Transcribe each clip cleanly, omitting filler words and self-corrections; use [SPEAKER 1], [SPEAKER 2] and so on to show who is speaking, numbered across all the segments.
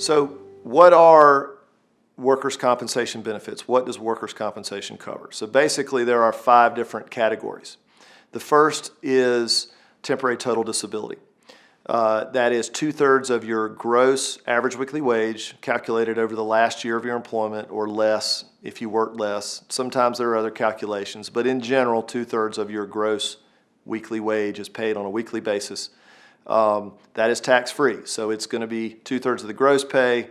[SPEAKER 1] So what are workers' compensation benefits? What does workers' compensation cover? So basically there are 5 different categories. The first is temporary total disability. That is 2/3 of your gross average weekly wage calculated over the last year of your employment, or less if you work less. Sometimes there are other calculations, but in general 2/3 of your gross weekly wage is paid on a weekly basis. That is tax-free, so it's going to be 2/3 of the gross pay,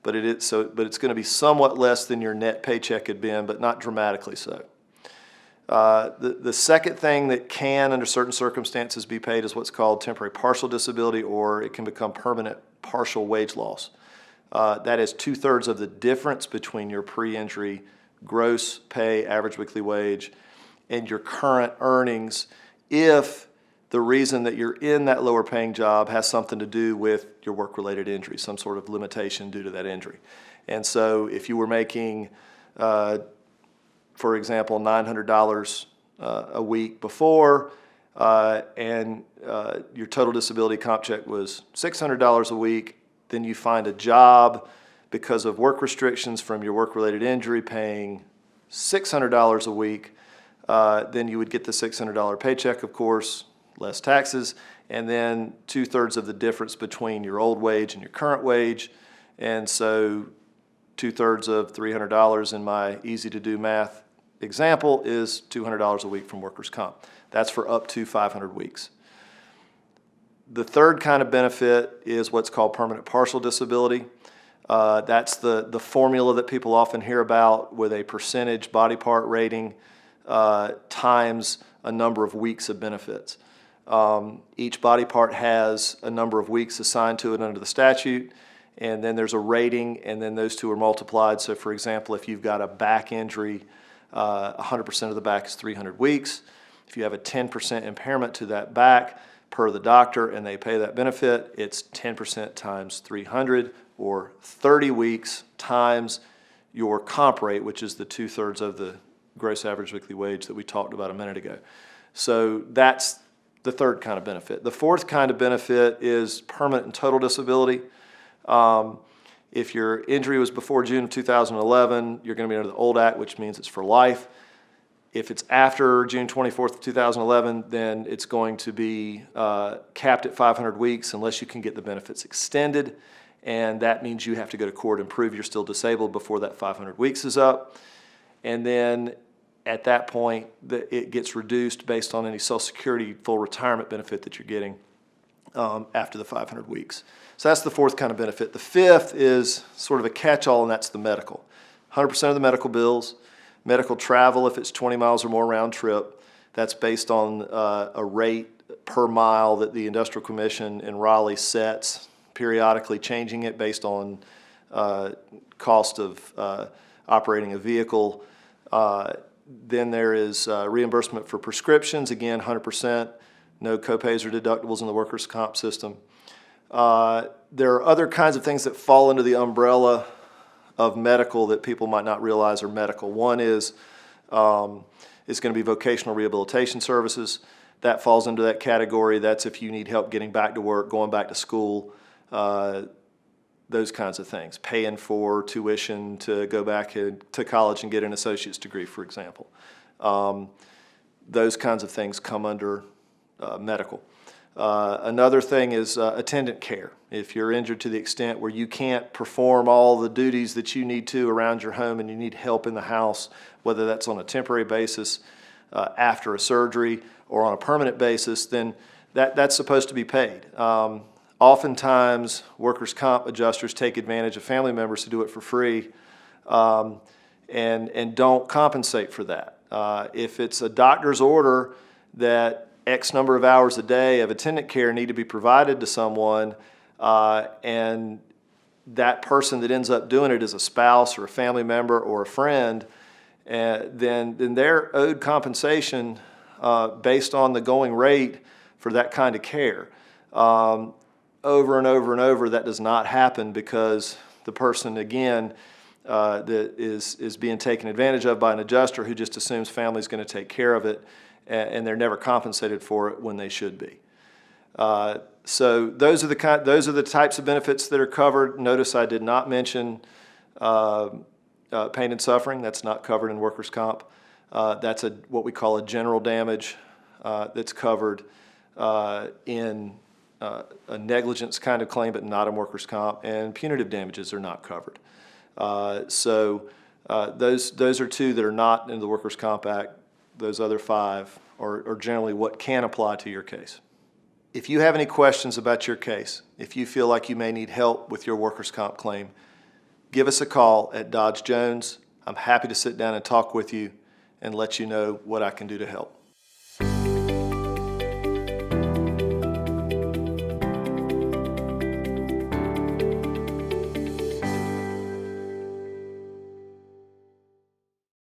[SPEAKER 1] but it's going to be somewhat less than your net paycheck had been, but not dramatically so. The second thing that can, under certain circumstances, be paid is what's called temporary partial disability, or it can become permanent partial wage loss. That is 2/3 of the difference between your pre-injury gross pay, average weekly wage, and your current earnings, if the reason that you're in that lower paying job has something to do with your work-related injury, some sort of limitation due to that injury. And so if you were making, for example, $900 a week before, and your total disability comp check was $600 a week, then you find a job because of work restrictions from your work-related injury paying $600 a week, then you would get the $600 paycheck, of course, less taxes, and then 2/3 of the difference between your old wage and your current wage. And so 2/3 of $300 in my easy-to-do math example is $200 a week from workers' comp. That's for up to 500 weeks. The third kind of benefit is what's called permanent partial disability. That's the formula that people often hear about, with a percentage body part rating times a number of weeks of benefits. Each body part has a number of weeks assigned to it under the statute, and then there's a rating, and then those two are multiplied. So for example, if you've got a back injury, 100% of the back is 300 weeks. If you have a 10% impairment to that back per the doctor and they pay that benefit, it's 10% times 300, or 30 weeks times your comp rate, which is the 2/3 of the gross average weekly wage that we talked about a minute ago. So that's the third kind of benefit. The fourth kind of benefit is permanent and total disability. If your injury was before June of 2011, you're going to be under the old act, which means it's for life. If it's after June 24th of 2011, then it's going to be capped at 500 weeks unless you can get the benefits extended, and that means you have to go to court and prove you're still disabled before that 500 weeks is up. And then at that point, it gets reduced based on any Social Security full retirement benefit that you're getting after the 500 weeks. So that's the fourth kind of benefit. The fifth is sort of a catch-all, and that's the medical. 100% of the medical bills, medical travel if it's 20 miles or more round trip. That's based on a rate per mile that the Industrial Commission in Raleigh sets, periodically changing it based on cost of operating a vehicle. Then there is reimbursement for prescriptions, again 100%, no copays or deductibles in the workers' comp system. There are other kinds of things that fall under the umbrella of medical that people might not realize are medical. One is it's going to be vocational rehabilitation services. That falls into that category. That's if you need help getting back to work, going back to school, those kinds of things. Paying for tuition to go back to college and get an associate's degree, for example. Those kinds of things come under medical. Another thing is attendant care. If you're injured to the extent where you can't perform all the duties that you need to around your home and you need help in the house, whether that's on a temporary basis after a surgery or on a permanent basis, then that's supposed to be paid. Oftentimes, workers' comp adjusters take advantage of family members to do it for free and don't compensate for that. If it's a doctor's order that X number of hours a day of attendant care need to be provided to someone, and that person that ends up doing it is a spouse or a family member or a friend, then they're owed compensation based on the going rate for that kind of care. Over and over and over, that does not happen because the person, again, that is being taken advantage of by an adjuster who just assumes family's going to take care of it, and they're never compensated for it when they should be. So those are the types of benefits that are covered. Notice I did not mention pain and suffering. That's not covered in workers' comp. That's what we call a general damage that's covered in a negligence kind of claim, but not in workers' comp. And punitive damages are not covered. So those are two that are not in the Workers' Comp Act. Those other five are generally what can apply to your case. If you have any questions about your case, if you feel like you may need help with your workers' comp claim, give us a call at Dodge Jones. I'm happy to sit down and talk with you and let you know what I can do to help.